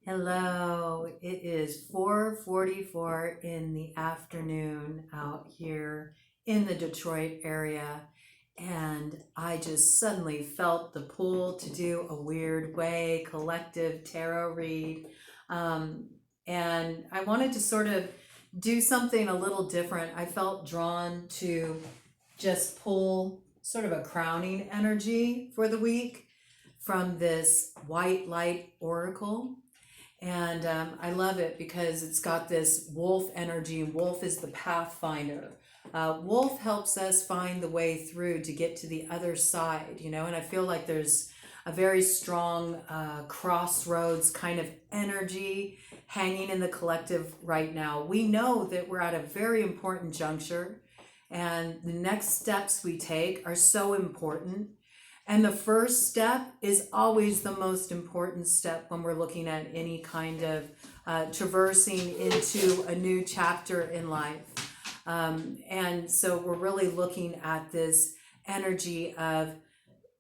Hello, it is 4:44 in the afternoon out here in the Detroit area, and I just suddenly felt the pull to do a weird way collective tarot read. And I wanted to sort of do something a little different. I felt drawn to just pull sort of a crowning energy for the week from this white light oracle. And I love it because it's got this wolf energy, and wolf is the pathfinder. Wolf helps us find the way through to get to the other side, and I feel like there's a very strong crossroads kind of energy hanging in the collective right now. We know that we're at a very important juncture, and the next steps we take are so important. And the first step is always the most important step when we're looking at any kind of traversing into a new chapter in life. And so we're really looking at this energy of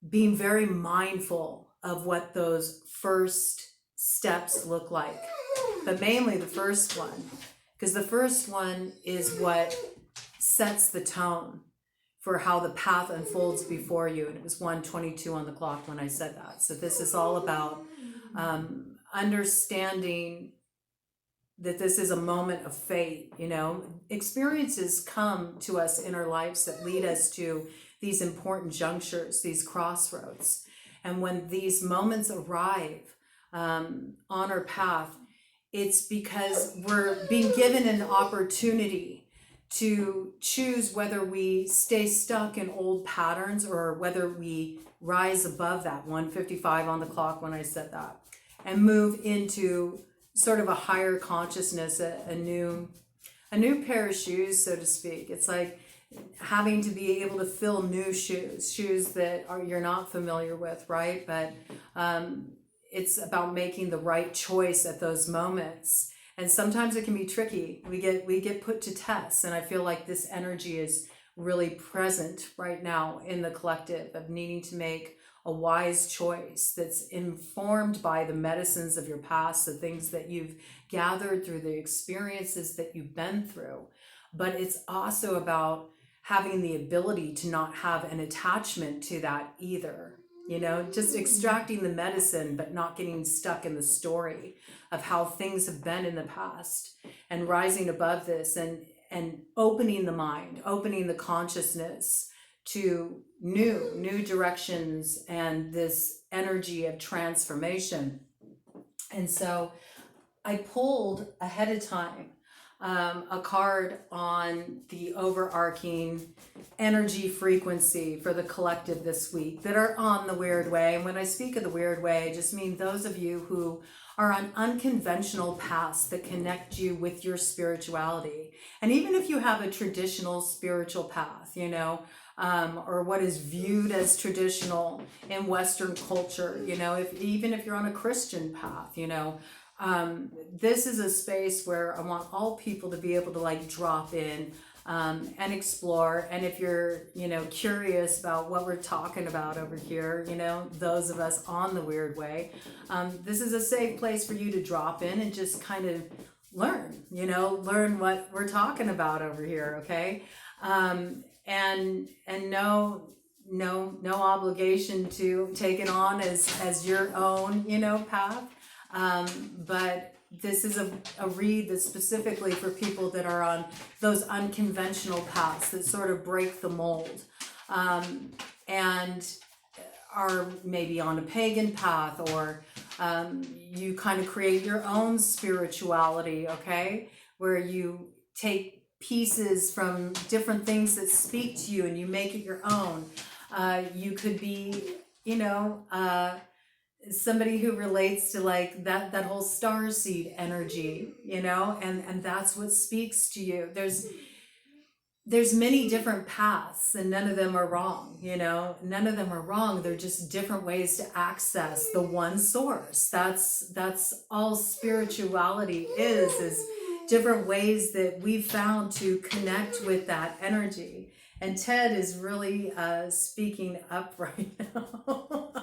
being very mindful of what those first steps look like, but mainly the first one, because the first one is what sets the tone for how the path unfolds before you. And it was 1:22 on the clock when I said that. So this is all about understanding that this is a moment of fate. Experiences come to us in our lives that lead us to these important junctures, these crossroads. And when these moments arrive on our path, it's because we're being given an opportunity to choose whether we stay stuck in old patterns or whether we rise above that 1:55 on the clock when I said that, and move into sort of a higher consciousness, a new pair of shoes, so to speak. It's like having to be able to fill new shoes that you're not familiar with, right? But it's about making the right choice at those moments. And sometimes it can be tricky. We get put to tests, and I feel like this energy is really present right now in the collective of needing to make a wise choice that's informed by the medicines of your past, the things that you've gathered through the experiences that you've been through. But it's also about having the ability to not have an attachment to that either. Just extracting the medicine, but not getting stuck in the story of how things have been in the past, and rising above this and opening the mind, opening the consciousness to new directions and this energy of transformation. And so I pulled ahead of time a card on the overarching energy frequency for the collective this week that are on the WYRD way. And when I speak of the WYRD way, I just mean those of you who are on unconventional paths that connect you with your spirituality. And even if you have a traditional spiritual path, or what is viewed as traditional in Western culture, even if you're on a Christian path, this is a space where I want all people to be able to drop in and explore. And if you're, curious about what we're talking about over here, those of us on the WYRD way, this is a safe place for you to drop in and just kind of learn what we're talking about over here. Okay. And no obligation to take it on as your own, path. But this is a read that's specifically for people that are on those unconventional paths that sort of break the mold, and are maybe on a pagan path, or you kind of create your own spirituality, okay, where you take pieces from different things that speak to you and you make it your own. You could be, somebody who relates to that whole star seed energy, and that's what speaks to you. There's many different paths, and none of them are wrong, none of them are wrong. They're just different ways to access the one source. That's all spirituality is different ways that we've found to connect with that energy. And Ted is really speaking up right now.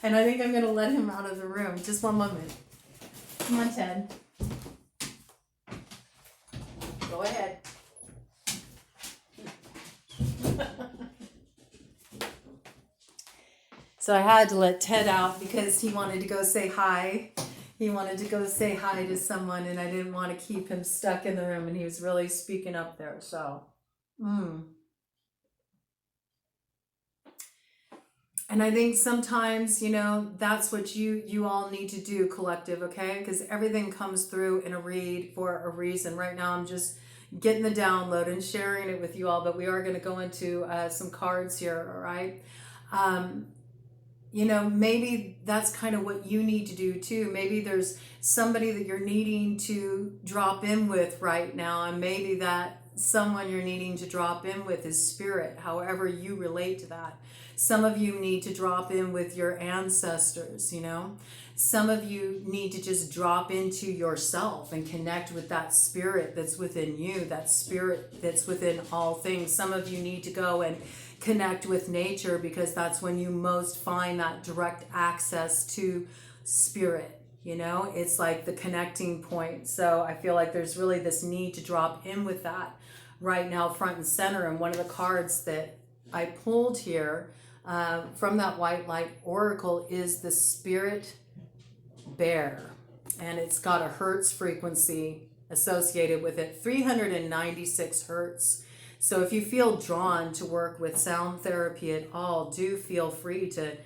And I think I'm going to let him out of the room. Just one moment. Come on, Ted. Go ahead. So I had to let Ted out because he wanted to go say hi. He wanted to go say hi to someone, and I didn't want to keep him stuck in the room, and he was really speaking up there. So, And I think sometimes, that's what you all need to do, collective, okay? Because everything comes through in a read for a reason. Right now, I'm just getting the download and sharing it with you all, but we are going to go into some cards here, all right? Maybe that's kind of what you need to do too. Maybe there's somebody that you're needing to drop in with right now, and maybe that someone you're needing to drop in with is spirit, however you relate to that. Some of you need to drop in with your ancestors, Some of you need to just drop into yourself and connect with that spirit that's within you, that spirit that's within all things. Some of you need to go and connect with nature, because that's when you most find that direct access to spirit. It's like the connecting point. So I feel like there's really this need to drop in with that right now, front and center. And one of the cards that I pulled here from that white light oracle is the spirit bear, and it's got a hertz frequency associated with it, 396 hertz. So if you feel drawn to work with sound therapy at all, do feel free to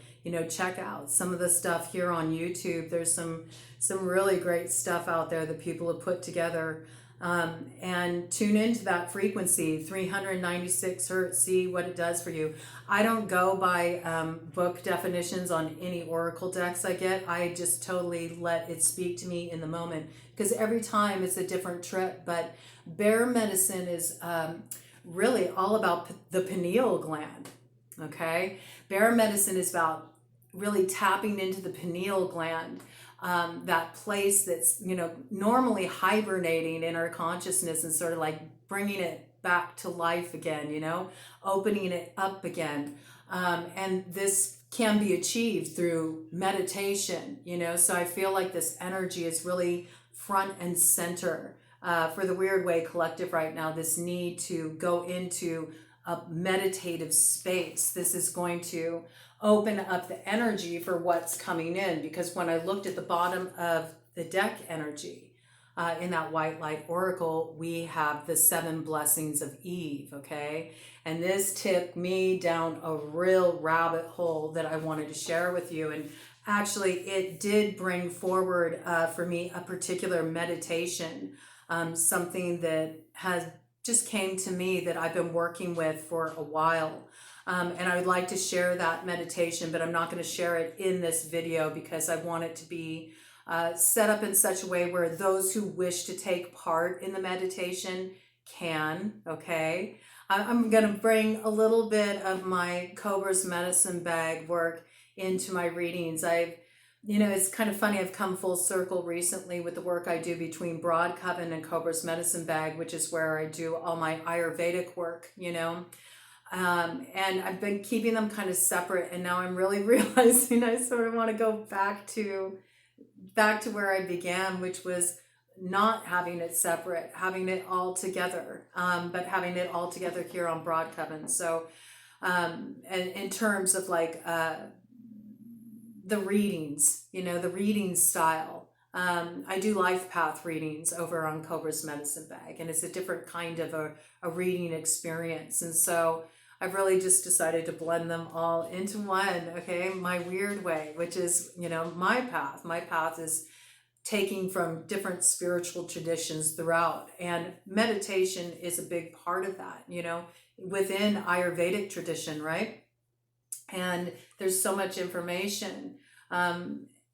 check out some of the stuff here on YouTube. There's some really great stuff out there that people have put together, and tune into that frequency, 396 hertz, see what it does for you. I don't go by book definitions on any oracle decks I get. I just totally let it speak to me in the moment, because every time it's a different trip. But bear medicine is really all about the pineal gland, okay? Bear medicine is about really tapping into the pineal gland, that place that's, normally hibernating in our consciousness, and sort of like bringing it back to life again, opening it up again. And this can be achieved through meditation, so I feel like this energy is really front and center for the Weird Way Collective right now, this need to go into a meditative space. This is going to open up the energy for what's coming in, because when I looked at the bottom of the deck energy in that white light oracle, we have the 7 blessings of Eve, okay? And this took me down a real rabbit hole that I wanted to share with you. And actually, it did bring forward for me a particular meditation, something that has just came to me that I've been working with for a while. And I would like to share that meditation, but I'm not going to share it in this video, because I want it to be set up in such a way where those who wish to take part in the meditation can, okay? I'm going to bring a little bit of my Cobra's medicine bag work into my readings. It's kind of funny, I've come full circle recently with the work I do between Broad Coven and Cobra's medicine bag, which is where I do all my Ayurvedic work, and I've been keeping them kind of separate, and now I'm really realizing I sort of want to go back to where I began, which was not having it separate, having it all together, but having it all together here on Broad Coven. So and in terms of like the readings, the reading style, I do life path readings over on Cobra's medicine bag, and it's a different kind of a reading experience. And so I've really just decided to blend them all into one, okay? My weird way, which is, my path. My path is taking from different spiritual traditions throughout. And meditation is a big part of that, within Ayurvedic tradition, right? And there's so much information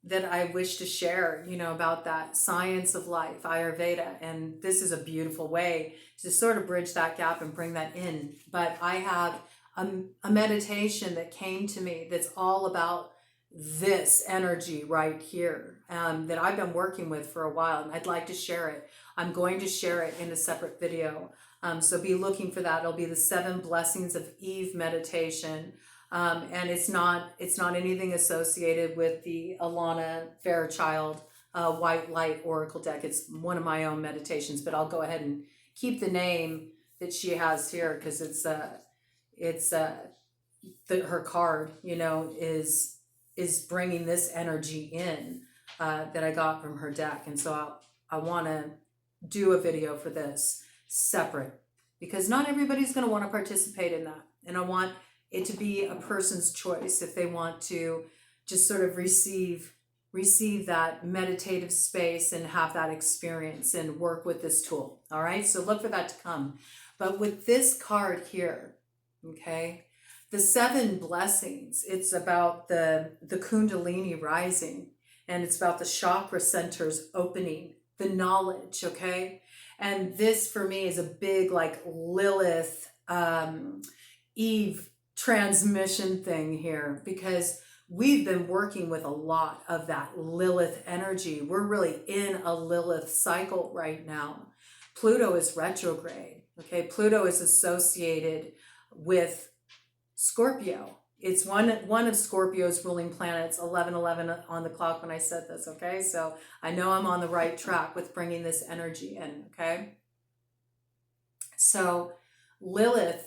that I wish to share, about that science of life, Ayurveda. And this is a beautiful way to sort of bridge that gap and bring that in. But I have a meditation that came to me that's all about this energy right here, that I've been working with for a while, and I'd like to share it. I'm going to share it in a separate video. So be looking for that. It'll be the 7 blessings of Eve meditation. And it's not anything associated with the Alana Fairchild white light oracle deck. It's one of my own meditations, but I'll go ahead and keep the name that she has here because her card, you know, is bringing this energy in that I got from her deck. And so I want to do a video for this separate because not everybody's going to want to participate in that. And I want it to be a person's choice if they want to just sort of receive that meditative space and have that experience and work with this tool. All right, so look for that to come. But with this card here, okay, the 7 blessings, it's about the Kundalini rising, and it's about the chakra centers opening, the knowledge, okay? And this for me is a big like Lilith, Eve transmission thing here, because we've been working with a lot of that Lilith energy. We're really in a Lilith cycle right now. Pluto is retrograde, okay? Pluto is associated with Scorpio. It's one of Scorpio's ruling planets, 11:11 on the clock when I said this, okay? So I know I'm on the right track with bringing this energy in, okay? So Lilith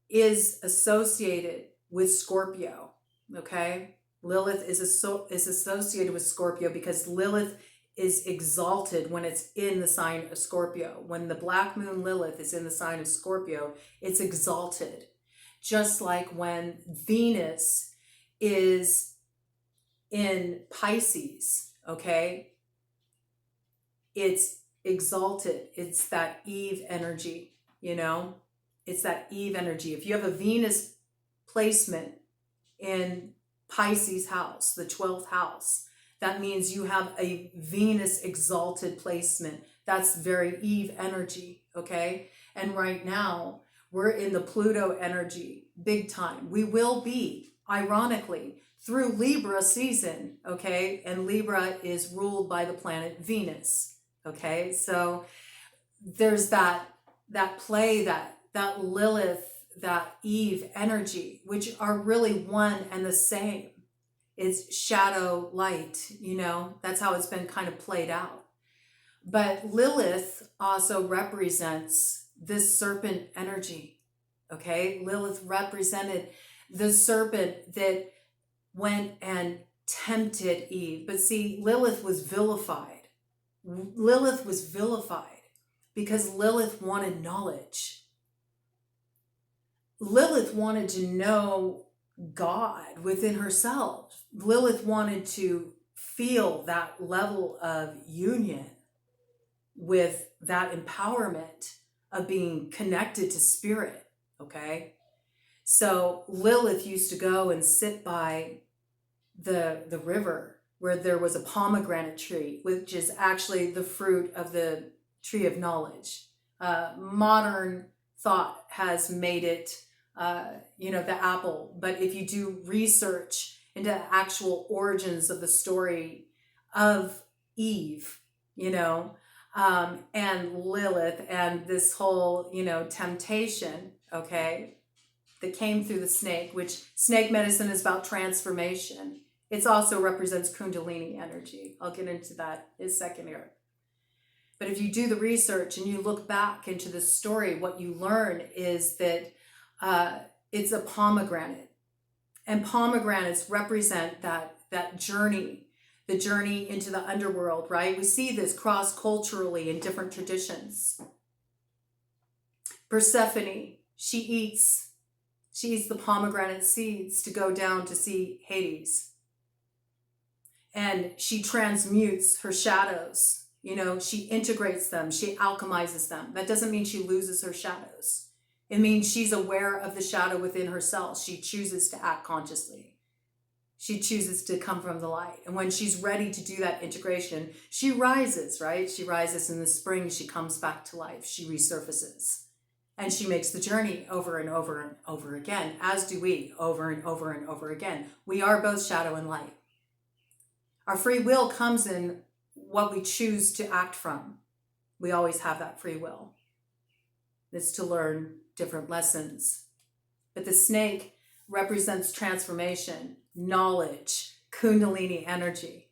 is associated with Scorpio, okay? Lilith is associated with Scorpio because Lilith is exalted when it's in the sign of Scorpio. When the black moon Lilith is in the sign of Scorpio, it's exalted. Just like when Venus is in Pisces, okay? It's exalted. It's that Eve energy, you know? It's that Eve energy. If you have a Venus placement in Pisces house, the 12th house, that means you have a Venus exalted placement. That's very Eve energy, okay? And right now, we're in the Pluto energy, big time. We will be, ironically, through Libra season, okay? And Libra is ruled by the planet Venus, okay? So there's that play, that Lilith, that Eve energy, which are really one and the same. It's shadow, light, you know? That's how it's been kind of played out. But Lilith also represents this serpent energy, okay? Lilith represented the serpent that went and tempted Eve. But see, Lilith was vilified. Lilith was vilified because Lilith wanted knowledge. Lilith wanted to know God within herself. Lilith wanted to feel that level of union with that empowerment of being connected to spirit, okay? So Lilith used to go and sit by the river where there was a pomegranate tree, which is actually the fruit of the tree of knowledge. Modern thought has made it, the apple. But if you do research into actual origins of the story of Eve, and Lilith and this whole, temptation, okay, that came through the snake, which snake medicine is about transformation. It also represents Kundalini energy. I'll get into that in a second here. But if you do the research and you look back into the story, what you learn is that it's a pomegranate. And pomegranates represent that journey, the journey into the underworld, right? We see this cross-culturally in different traditions. Persephone, she eats the pomegranate seeds to go down to see Hades. And she transmutes her shadows. She integrates them, she alchemizes them. That doesn't mean she loses her shadows. It means she's aware of the shadow within herself. She chooses to act consciously. She chooses to come from the light. And when she's ready to do that integration, she rises, right? She rises in the spring, she comes back to life, she resurfaces. And she makes the journey over and over and over again, as do we, over and over and over again. We are both shadow and light. Our free will comes in what we choose to act from. We always have that free will. It's to learn different lessons. But the snake represents transformation, knowledge, Kundalini energy.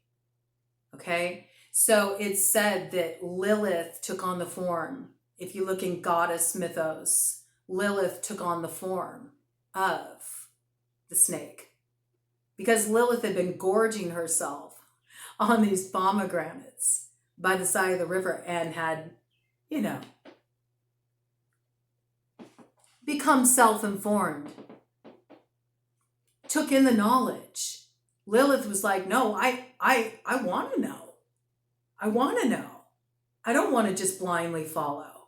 Okay? So it's said that Lilith took on the form. If you look in goddess mythos, Lilith took on the form of the snake because Lilith had been gorging herself on these pomegranates by the side of the river and had, you know, become self-informed, took in the knowledge. Lilith was like, no, I want to know. I want to know. I don't want to just blindly follow.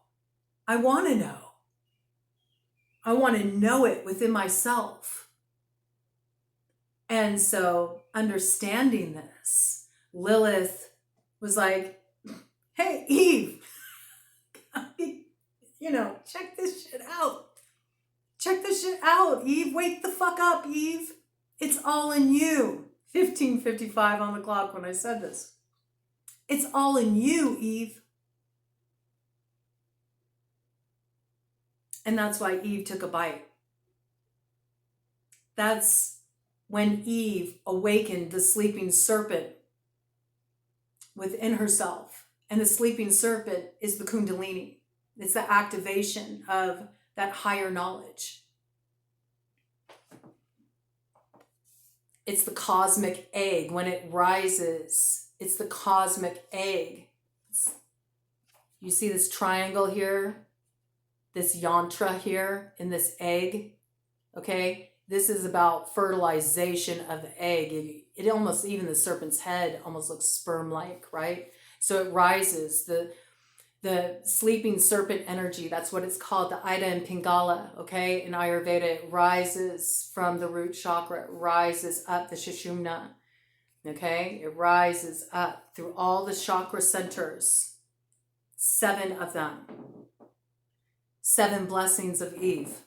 I want to know. I want to know it within myself. And so understanding this, Lilith was like, hey, Eve, you know, check this shit out. Check this shit out, Eve. Wake the fuck up, Eve. It's all in you. 15:55 on the clock when I said this. It's all in you, Eve. And that's why Eve took a bite. That's when Eve awakened the sleeping serpent within herself. And the sleeping serpent is the Kundalini. It's the activation of that higher knowledge. It's the cosmic egg. When it rises, it's the cosmic egg. You see this triangle here? This yantra here in this egg? Okay? This is about fertilization of the egg. It almost, even the serpent's head almost looks sperm-like, right? So it rises. The sleeping serpent energy, that's what it's called, the Ida and Pingala, okay? In Ayurveda, it rises from the root chakra, it rises up the Sushumna, okay? It rises up through all the chakra centers, 7 of them. 7 blessings of Eve.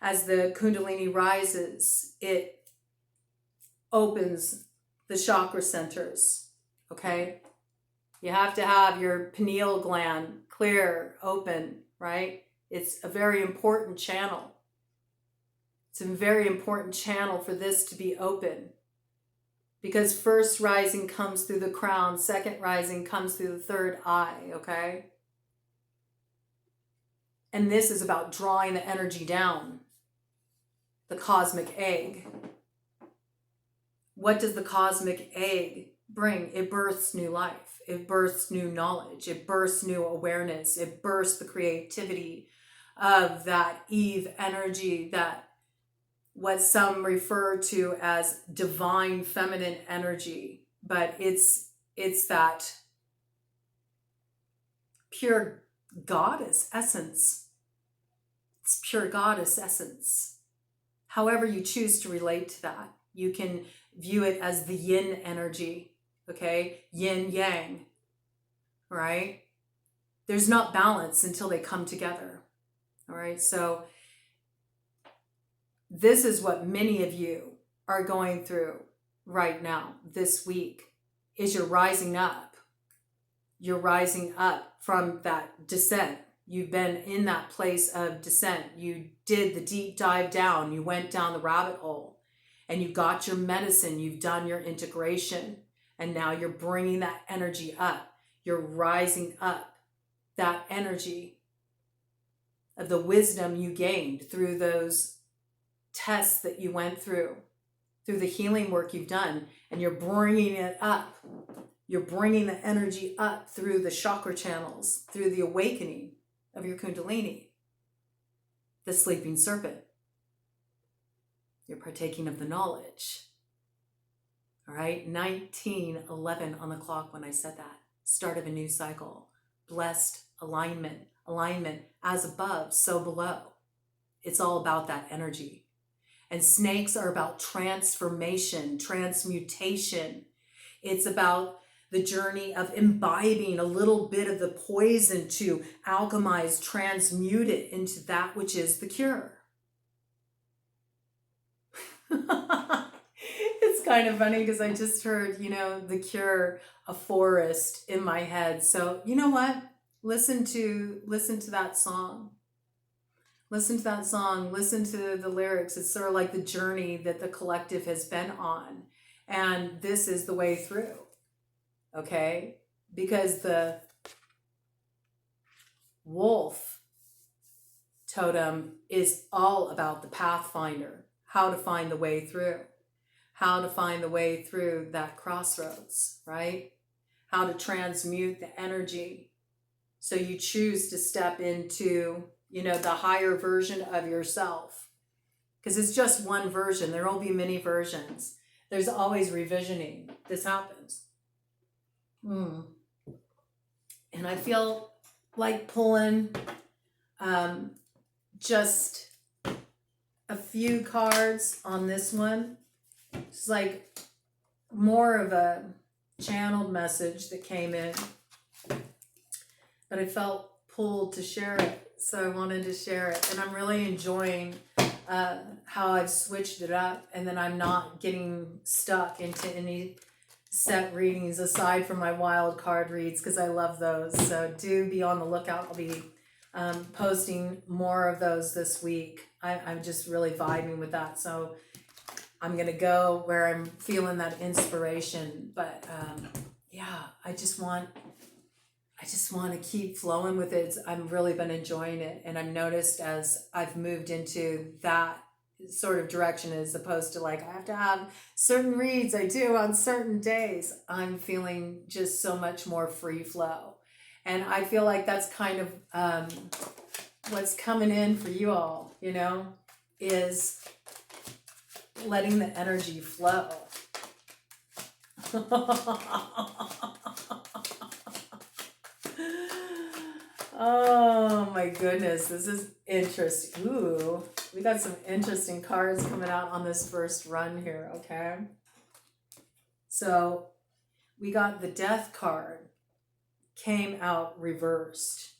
As the Kundalini rises, it opens the chakra centers, okay? You have to have your pineal gland clear, open, right? It's a very important channel. It's a very important channel for this to be open. Because first rising comes through the crown, second rising comes through the third eye, okay? And this is about drawing the energy down. The cosmic egg. What does the cosmic egg bring? It births new life. It births new knowledge. It births new awareness. It births the creativity of that Eve energy, that what some refer to as divine feminine energy, but it's that pure goddess essence. It's pure goddess essence. However you choose to relate to that, you can view it as the yin energy, okay? Yin yang, right? There's not balance until they come together, all right? So this is what many of you are going through right now, this week, is you're rising up. You're rising up from that descent. You've been in that place of descent. You did the deep dive down. You went down the rabbit hole and you got your medicine. You've done your integration. And now you're bringing that energy up. You're rising up that energy of the wisdom you gained through those tests that you went through the healing work you've done. And you're bringing it up. You're bringing the energy up through the chakra channels, through the awakening of your Kundalini, the sleeping serpent. You're partaking of the knowledge. All right, 19:11 on the clock when I said that. Start of a new cycle. Blessed alignment. Alignment as above, so below. It's all about that energy. And snakes are about transformation, transmutation. It's about the journey of imbibing a little bit of the poison to alchemize, transmute it into that which is the cure. It's kind of funny because I just heard, The Cure, A Forest in my head. So you know what? Listen to that song. Listen to that song. Listen to the lyrics. It's sort of like the journey that the collective has been on. And this is the way through, okay? Because the wolf totem is all about the pathfinder, how to find the way through, how to find the way through that crossroads, right? How to transmute the energy. So you choose to step into, you know, the higher version of yourself. Because it's just one version. There will be many versions. There's always revisioning. This happens. And I feel like pulling just a few cards on this one. It's like more of a channeled message that came in, but I felt pulled to share it, so I wanted to share it. And I'm really enjoying how I've switched it up, and then I'm not getting stuck into any set readings aside from my wild card reads, because I love those. So do be on the lookout. I'll be posting more of those this week. I'm just really vibing with that. So I'm going to go where I'm feeling that inspiration. But yeah, I just want to keep flowing with it. I've really been enjoying it. And I've noticed as I've moved into that sort of direction, as opposed to like, I have to have certain reads I do on certain days, I'm feeling just so much more free flow. And I feel like that's kind of what's coming in for you all, you know, is letting the energy flow. Oh my goodness, this is interesting. Ooh, we got some interesting cards coming out on this first run here, okay? So we got the Death card, came out reversed.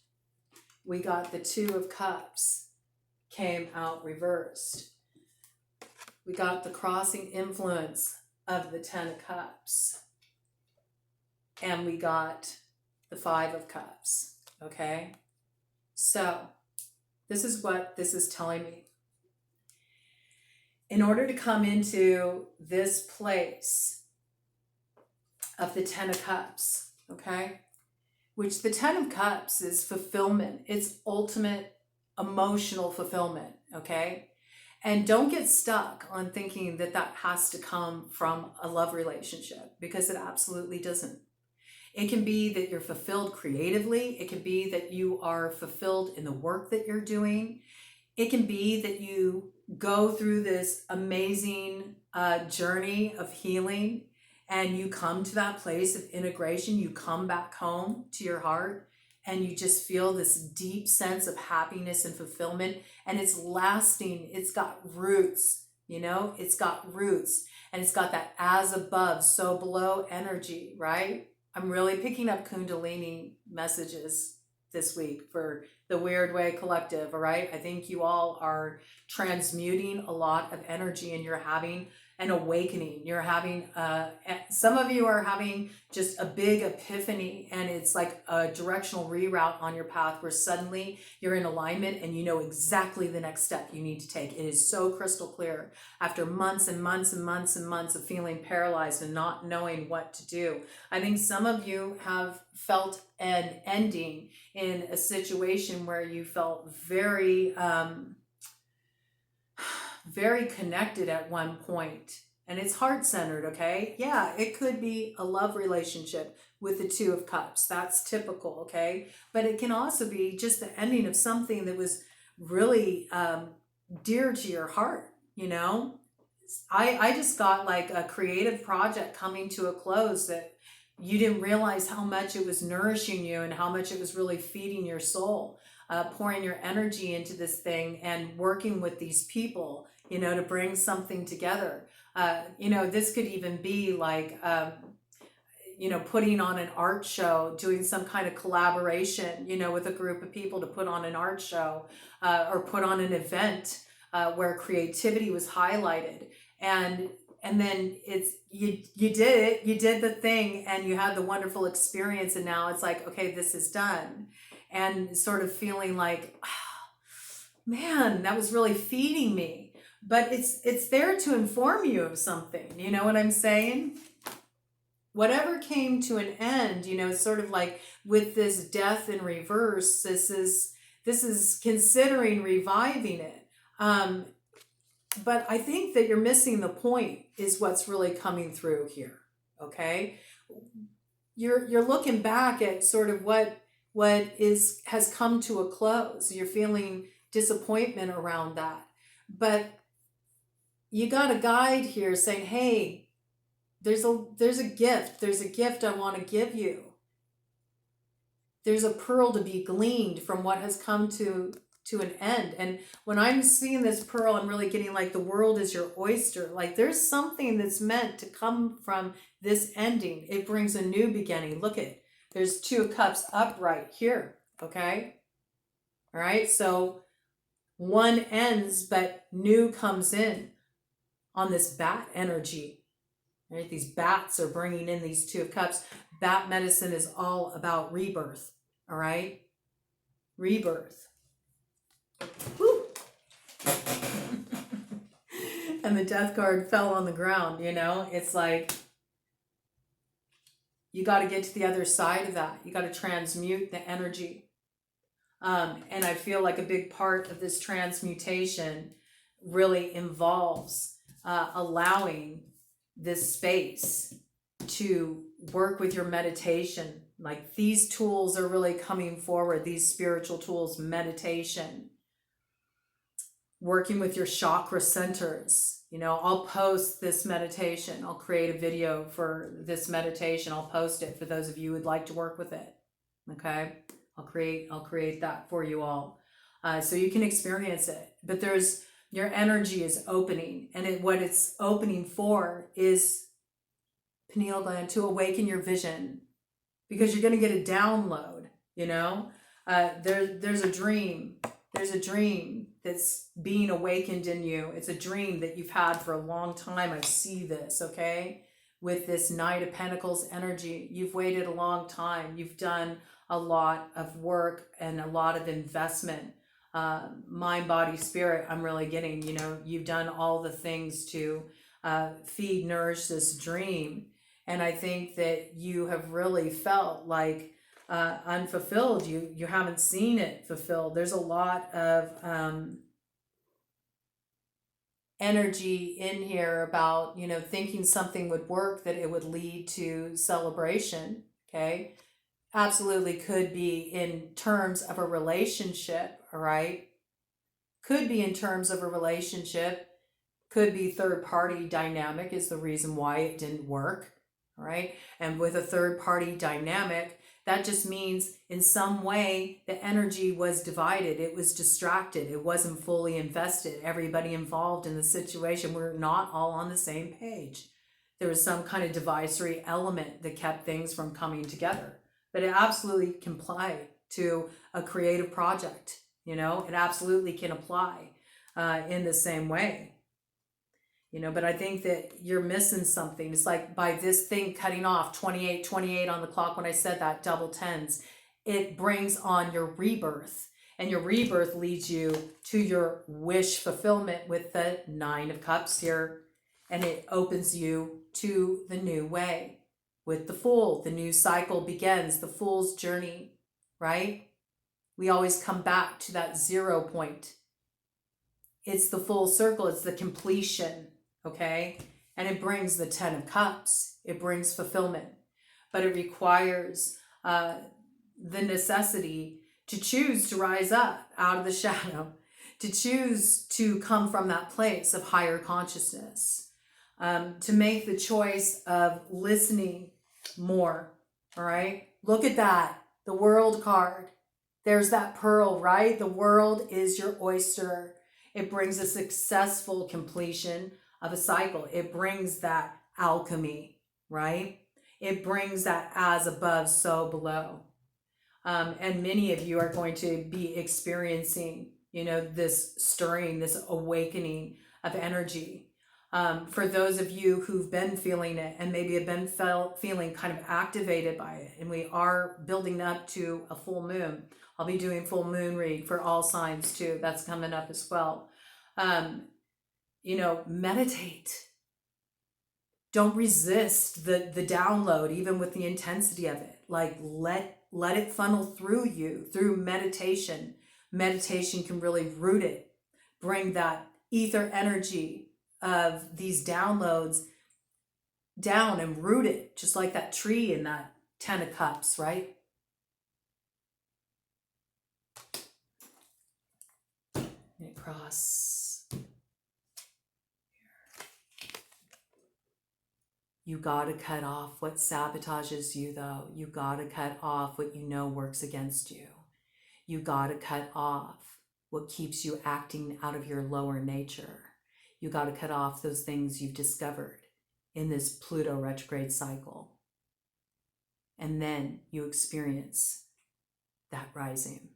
We got the Two of Cups, came out reversed. We got the crossing influence of the Ten of Cups. And we got the Five of Cups. Okay, so this is what this is telling me. In order to come into this place of the Ten of Cups, okay, which the Ten of Cups is fulfillment. It's ultimate emotional fulfillment, okay? And don't get stuck on thinking that that has to come from a love relationship, because it absolutely doesn't. It can be that you're fulfilled creatively. It can be that you are fulfilled in the work that you're doing. It can be that you go through this amazing journey of healing and you come to that place of integration. You come back home to your heart and you just feel this deep sense of happiness and fulfillment. And it's lasting. It's got roots, you know, it's got roots, and it's got that as above, so below energy, right? I'm really picking up Kundalini messages this week for the Weird Way Collective, all right? I think you all are transmuting a lot of energy, and you're having an awakening. You're having, some of you are having just a big epiphany, and it's like a directional reroute on your path where suddenly you're in alignment and you know exactly the next step you need to take. It is so crystal clear after months and months and months and months of feeling paralyzed and not knowing what to do. I think some of you have felt an ending in a situation where you felt very, very connected at one point, and it's heart-centered, okay? Yeah, it could be a love relationship with the Two of Cups. That's typical, okay? But it can also be just the ending of something that was really dear to your heart, you know? I just got like a creative project coming to a close that you didn't realize how much it was nourishing you and how much it was really feeding your soul, pouring your energy into this thing and working with these people, you know, to bring something together. You know, this could even be like, you know, putting on an art show, doing some kind of collaboration, you know, with a group of people to put on an art show, or put on an event where creativity was highlighted. And then it's, you did it, you did the thing, and you had the wonderful experience, and now it's like, okay, this is done. And sort of feeling like, oh, man, that was really feeding me. but it's there to inform you of something. You know what I'm saying? Whatever came to an end, you know, sort of like with this death in reverse, this is considering reviving it. But I think that you're missing the point is what's really coming through here. Okay? You're looking back at sort of what has come to a close. You're feeling disappointment around that. But you got a guide here saying, hey, there's a gift I want to give you. There's a pearl to be gleaned from what has come to an end. And when I'm seeing this pearl, I'm really getting like the world is your oyster. Like there's something that's meant to come from this ending. It brings a new beginning. Look at, there's 2 of Cups upright here. Okay. All right. So one ends, but new comes in on this bat energy. Right? These bats are bringing in these 2 of Cups. Bat medicine is all about rebirth. All right. Rebirth. Woo. And the death card fell on the ground, you know, it's like, you got to get to the other side of that. You got to transmute the energy. And I feel like a big part of this transmutation really involves allowing this space to work with your meditation. Like these tools are really coming forward, these spiritual tools, meditation, working with your chakra centers. You know, I'll post this meditation. I'll create a video for this meditation. I'll post it for those of you who would like to work with it. Okay. I'll create that for you all. So you can experience it, but your energy is opening, and what it's opening for is pineal gland, to awaken your vision, because you're going to get a download. You know, there's a dream that's being awakened in you. It's a dream that you've had for a long time. I see this, okay? With this Knight of Pentacles energy, you've waited a long time. You've done a lot of work and a lot of investment. Mind, body, spirit, I'm really getting, you know, you've done all the things to feed, nourish this dream. And I think that you have really felt like unfulfilled. You haven't seen it fulfilled. There's a lot of energy in here about, you know, thinking something would work, that it would lead to celebration. Okay. Absolutely could be in terms of a relationship. All right. Could be in terms of a relationship. Could be third party dynamic is the reason why it didn't work. All right. And with a third party dynamic, that just means in some way the energy was divided. It was distracted. It wasn't fully invested. Everybody involved in the situation were not all on the same page. There was some kind of divisory element that kept things from coming together. But it absolutely can apply to a creative project. You know, it absolutely can apply in the same way. You know, but I think that you're missing something. It's like by this thing cutting off 28 on the clock, when I said that, double tens, it brings on your rebirth. And your rebirth leads you to your wish fulfillment with the 9 of Cups here. And it opens you to the new way. With the Fool, the new cycle begins, the Fool's journey, right? We always come back to that 0 point. It's the full circle. It's the completion. Okay. And it brings the 10 of Cups. It brings fulfillment, but it requires the necessity to choose to rise up out of the shadow, to choose to come from that place of higher consciousness, to make the choice of listening more. All right. Look at that. The World card. There's that pearl, right? The world is your oyster. It brings a successful completion of a cycle. It brings that alchemy, right? It brings that as above, so below. And many of you are going to be experiencing, you know, this stirring, this awakening of energy. For those of you who've been feeling it and maybe have been feeling kind of activated by it, and we are building up to a full moon. I'll be doing full moon read for all signs too. That's coming up as well. meditate. Don't resist the download, even with the intensity of it. Like let it funnel through you through meditation. Meditation can really root it, bring that ether energy of these downloads down and root it, just like that tree in that 10 of Cups, right? And cross. You gotta cut off what sabotages you, though. You gotta cut off what works against you. You gotta cut off what keeps you acting out of your lower nature. You gotta cut off those things you've discovered in this Pluto retrograde cycle. And then you experience that rising.